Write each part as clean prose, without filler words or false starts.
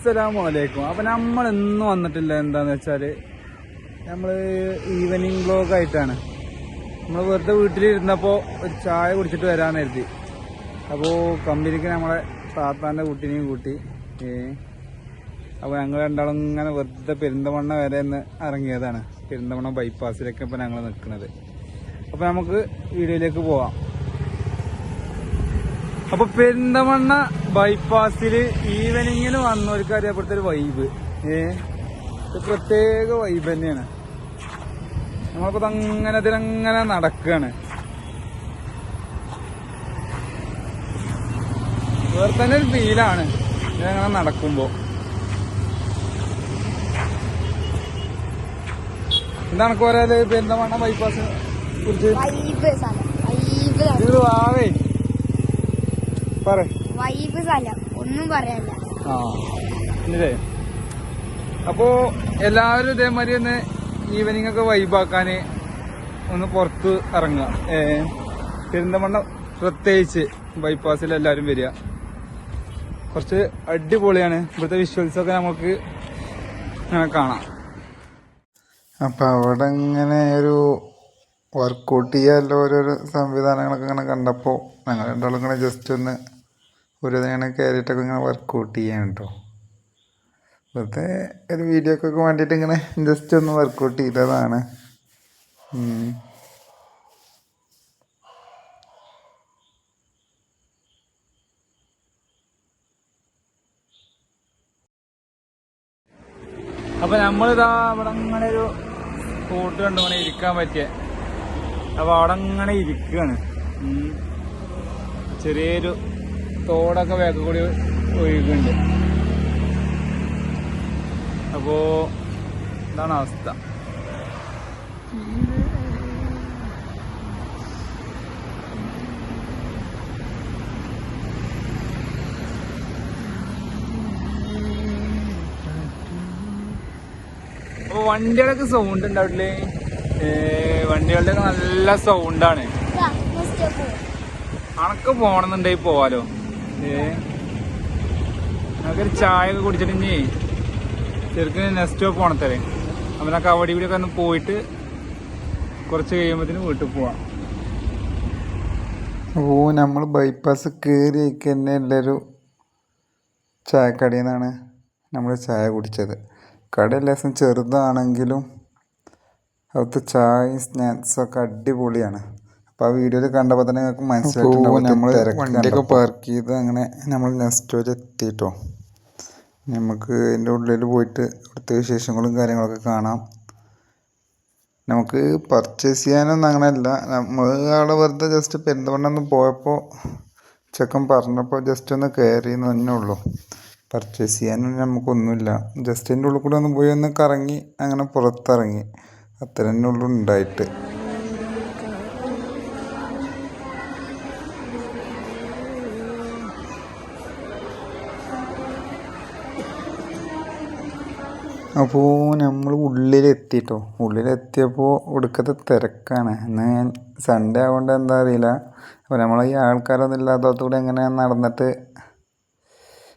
അസ്സലാമലൈക്കും. അപ്പം നമ്മൾ ഇന്ന് വന്നിട്ടില്ല. എന്താന്ന് വെച്ചാൽ നമ്മൾ ഈവനിങ് വ്ലോഗ് ആയിട്ടാണ്. നമ്മൾ വെറുതെ വീട്ടിലിരുന്നപ്പോൾ ഒരു ചായ കുടിച്ചിട്ട് വരാമെന്ന് കരുതി. അപ്പോൾ കമ്പനിക്ക് നമ്മളെ താത്താൻ്റെ കുട്ടീനെയും കൂട്ടി. അപ്പോൾ ഞങ്ങൾ രണ്ടാളും ഇങ്ങനെ വെറുതെ പെരിന്തമണ്ണ വരെ ഒന്ന് ഇറങ്ങിയതാണ്. പെരിന്തമണ്ണ ബൈപ്പാസിലേക്ക് ഇപ്പോൾ ഞങ്ങൾ നിൽക്കുന്നത്. അപ്പോൾ നമുക്ക് വീഡിയോയിലേക്ക് പോവാം. അപ്പോൾ പെരിന്തമണ്ണ ബൈപ്പാസിൽ ഈവനിങ്ങിന് വന്നവർക്ക് അറിയപ്പെടുത്തൊരു വൈബ്, ഒരു പ്രത്യേക വൈബ് തന്നെയാണ്. നമ്മളിപ്പോൾ അങ്ങനെ ഇതിലങ്ങനെ നടക്കുകയാണ്. വേറെ തന്നെ ഒരു ഫീലാണ് ഇതങ്ങനെ നടക്കുമ്പോൾ. എന്താണ് പറയാല് പെരിന്തമണ്ണ ബൈപ്പാസിനെ കുറിച്ച്? ആവേ ഒന്നും പറയാനില്ല. അപ്പോ എല്ലാവരും ഇതേമാതിരി ഒന്ന് ഈവനിങ് ഒക്കെ വൈബാക്കാന് ഒന്ന് പുറത്ത് ഇറങ്ങുക. പെരിന്തമണ്ണ പ്രത്യേകിച്ച് ബൈപ്പാസിൽ എല്ലാവരും വരിക. കുറച്ച് അടിപൊളിയാണ്. ഇവിടുത്തെ വിഷ്വൽസ് ഒക്കെ നമുക്ക് അങ്ങനെ കാണാം. അപ്പം അവിടെ ഇങ്ങനെ ഒരു വർക്കൗട്ട് ചെയ്യാനുള്ള ഓരോരോ സംവിധാനങ്ങളൊക്കെ ഇങ്ങനെ കണ്ടപ്പോൾ ഞങ്ങൾ രണ്ടാളും ഇങ്ങനെ ജസ്റ്റ് ഒന്ന് ഒരു ഇങ്ങനെ കയറിയിട്ടൊക്കെ ഇങ്ങനെ വർക്കൗട്ട് ചെയ്യാൻ കേട്ടോ. വെറുതെ ഒരു വീഡിയോക്കൊക്കെ വേണ്ടിയിട്ട് ഇങ്ങനെ ജസ്റ്റ് ഒന്ന് വർക്കൗട്ട് ചെയ്തതാണ്. അപ്പൊ നമ്മളിതാ അവിടെ അങ്ങനെ ഒരു സ്പോട്ട് കണ്ടുകൊണ്ട് ഇരിക്കാൻ പറ്റിയ. അപ്പൊ അവിടെ അങ്ങനെ ഇരിക്കുകയാണ്. ചെറിയൊരു തോടൊക്കെ വേഗം കൂടി ഒഴുകുന്നുണ്ട്. അപ്പോ ഇതാണ് അവസ്ഥ. അപ്പൊ വണ്ടികളൊക്കെ സൗണ്ട് ഉണ്ടാവില്ലേ? വണ്ടികളുടെ ഒക്കെ നല്ല സൗണ്ടാണ്. അണക്ക് പോണെന്നുണ്ടെങ്കിൽ പോവാലോ. നമുക്കൊരു ചായ ഒക്കെ കുടിച്ചിട്ട് ചെറുക്കിന് നെക്സ്റ്റ് പോണത്തരേ. അവനൊക്കെ അവിടെ ഇവിടെയൊക്കെ ഒന്ന് പോയിട്ട് കുറച്ച് കഴിയുമ്പോഴത്തേന് വീട്ടിൽ പോവാം. നമ്മൾ ബൈപ്പാസ് കയറി തന്നെ ഉള്ളൊരു ചായക്കടയിൽ നിന്നാണ് നമ്മൾ ചായ കുടിച്ചത്. കട ലേശം ചെറുതാണെങ്കിലും അവിടുത്തെ ചായയും സ്നാക്സൊക്കെ അടിപൊളിയാണ്. അപ്പോൾ ആ വീഡിയോയിൽ കണ്ടപ്പോൾ തന്നെ നിങ്ങൾക്ക് മനസ്സിലായിട്ടുണ്ടാവും. നമ്മൾ വണ്ടിയൊക്കെ പാർക്ക് ചെയ്ത് അങ്ങനെ നമ്മൾ നെക്സ്റ്റ് എത്തിയിട്ടോ. നമുക്ക് അതിൻ്റെ ഉള്ളിൽ പോയിട്ട് അവിടുത്തെ വിശേഷങ്ങളും കാര്യങ്ങളൊക്കെ കാണാം. നമുക്ക് പർച്ചേസ് ചെയ്യാനൊന്നും അങ്ങനെയല്ല. നമ്മൾ അവിടെ വെറുതെ ജസ്റ്റ് പെരിന്തമണ്ണ ഒന്ന് പോയപ്പോൾ ചെക്കൻ പറഞ്ഞപ്പോൾ ജസ്റ്റ് ഒന്ന് കയറി എന്ന് തന്നെ ഉള്ളൂ. പർച്ചേസ് ചെയ്യാനൊന്നും നമുക്കൊന്നുമില്ല. ജസ്റ്റ് അതിൻ്റെ ഉള്ളിൽ കൂടെ ഒന്ന് പോയി ഒന്ന് കറങ്ങി അങ്ങനെ പുറത്തിറങ്ങി. അത്ര തന്നെ ഉള്ളൂ ഉണ്ടായിട്ട്. അപ്പോൾ നമ്മൾ ഉള്ളിലെത്തിയിട്ടോ. ഉള്ളിലെത്തിയപ്പോൾ ഒടുക്കത്തെ തിരക്കാണ്. ഇന്ന് സൺഡേ ആയതുകൊണ്ട് എന്താ അറിയില്ല. അപ്പോൾ നമ്മൾ ഈ ആൾക്കാരൊന്നും ഇല്ലാത്തതോടുകൂടി എങ്ങനെ നടന്നിട്ട്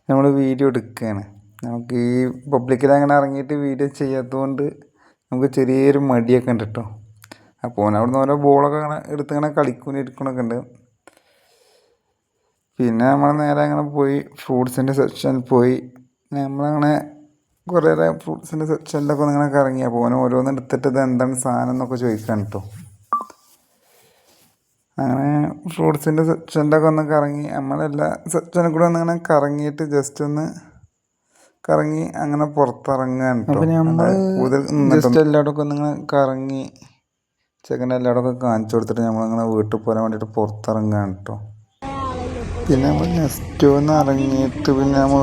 നമ്മൾ വീഡിയോ എടുക്കുകയാണ്. നമുക്ക് ഈ പബ്ലിക്കിൽ അങ്ങനെ ഇറങ്ങിയിട്ട് വീഡിയോ ചെയ്യാത്തതുകൊണ്ട് നമുക്ക് ചെറിയൊരു മടിയൊക്കെ ഉണ്ട് കേട്ടോ. അപ്പോൾ അവിടുന്ന് ഓരോ ബോളൊക്കെ അങ്ങനെ എടുത്തിങ്ങനെ കളിക്കുന്നൊക്കെ ഉണ്ട്. പിന്നെ നമ്മൾ നേരെ അങ്ങനെ പോയി ഫ്രൂട്ട്സിൻ്റെ സെക്ഷനിൽ പോയി. നമ്മളങ്ങനെ കുറേ ഫ്രൂട്ട്സിൻ്റെ സെക്ഷനിലൊക്കെ ഇങ്ങനെ കറങ്ങി. അപ്പോൾ ഓരോന്ന് എടുത്തിട്ട് ഇത് എന്താണ് സാധനം എന്നൊക്കെ ചോദിക്കാൻ കേട്ടോ. അങ്ങനെ ഫ്രൂട്ട്സിൻ്റെ സെക്ഷനിലൊക്കെ ഒന്ന് കറങ്ങി. നമ്മളെല്ലാ സെക്ഷനിൽ കൂടെ ഒന്നിങ്ങനെ കറങ്ങിയിട്ട് ജസ്റ്റ് ഒന്ന് കറങ്ങി അങ്ങനെ പുറത്തിറങ്ങാൻ കേട്ടോ. അപ്പോൾ നമ്മൾ ജസ്റ്റ് എല്ലായിടമൊക്കെ ഒന്നിങ്ങനെ കറങ്ങി ചെക്കൻ്റെ എല്ലായിടമൊക്കെ കാണിച്ചു കൊടുത്തിട്ട് നമ്മളങ്ങനെ വീട്ടിൽ പോരാൻ വേണ്ടിയിട്ട് പുറത്തിറങ്ങാൻ കേട്ടോ. പിന്നെ നമ്മൾ നെക്സ്റ്റ് ഒന്ന് ഇറങ്ങിയിട്ട് പിന്നെ നമ്മൾ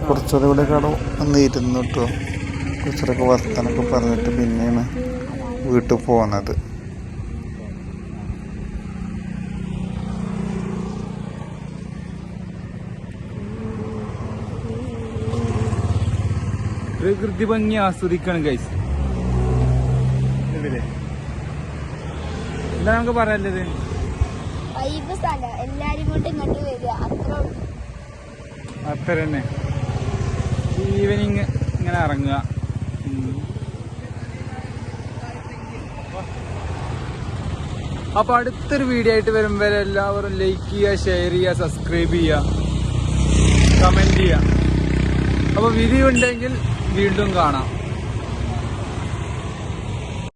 കുറച്ചുകൂടെ കൂടെ കട ഒന്ന് ഇരുന്നു കേട്ടോ. കുറച്ചുകൂടെയൊക്കെ വർത്താനൊക്കെ പറഞ്ഞിട്ട് പിന്നെയാണ് വീട്ടിൽ പോകുന്നത്. പ്രകൃതി ഭംഗി ആസ്വദിക്കണം ഗൈസ്. എന്താ നമുക്ക് പറയാനുള്ളത്? എല്ലാരും കൊണ്ട് ഇങ്ങോട്ട് വരിക, അത്ര തന്നെ. ഈ ഈവനിങ് ഇങ്ങനെ ഇറങ്ങുക. അപ്പൊ അടുത്തൊരു വീഡിയോ ആയിട്ട് വരുമ്പോൾ എല്ലാവരും ലൈക്ക് ചെയ്യുക, ഷെയർ ചെയ്യുക, സബ്സ്ക്രൈബ് ചെയ്യുക, കമന്റ് ചെയ്യുക. അപ്പൊ വിധി ഉണ്ടെങ്കിൽ വീണ്ടും കാണാം.